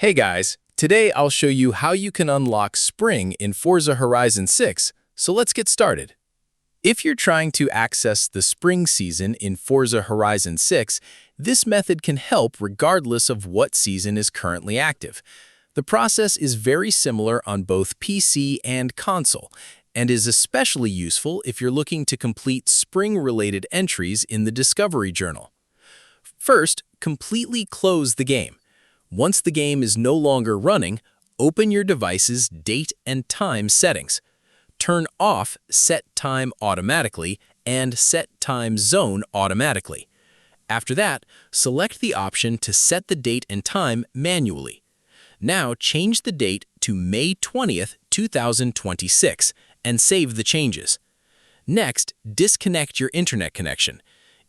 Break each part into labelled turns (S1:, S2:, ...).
S1: Hey guys, today I'll show you how you can unlock spring in Forza Horizon 6, so let's get started. If you're trying to access the spring season in Forza Horizon 6, this method can help regardless of what season is currently active. The process is very similar on both PC and console, and is especially useful if you're looking to complete spring-related entries in the Discovery Journal. First, completely close the game. Once the game is no longer running, open your device's date and time settings. Turn off Set Time Automatically and Set Time Zone Automatically. After that, select the option to set the date and time manually. Now change the date to May 20th, 2026 and save the changes. Next, disconnect your internet connection.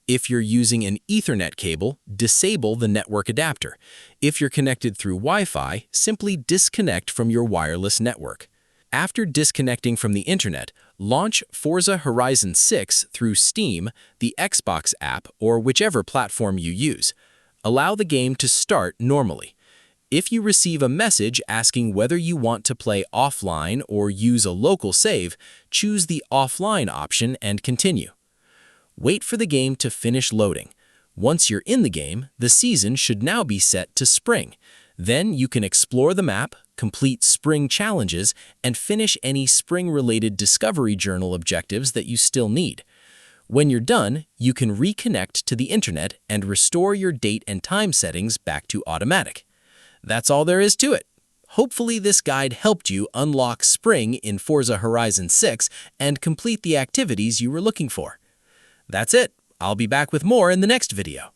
S1: If you're using an Ethernet cable, disable the network adapter. If you're connected through Wi-Fi, simply disconnect from your wireless network. After disconnecting from the internet, launch Forza Horizon 6 through Steam, the Xbox app, or whichever platform you use. Allow the game to start normally. If you receive a message asking whether you want to play offline or use a local save, choose the offline option and continue. Wait for the game to finish loading. Once you're in the game, the season should now be set to spring. Then you can explore the map, complete spring challenges, and finish any spring-related Discovery Journal objectives that you still need. When you're done, you can reconnect to the internet and restore your date and time settings back to automatic. That's all there is to it. Hopefully this guide helped you unlock spring in Forza Horizon 6 and complete the activities you were looking for. That's it. I'll be back with more in the next video.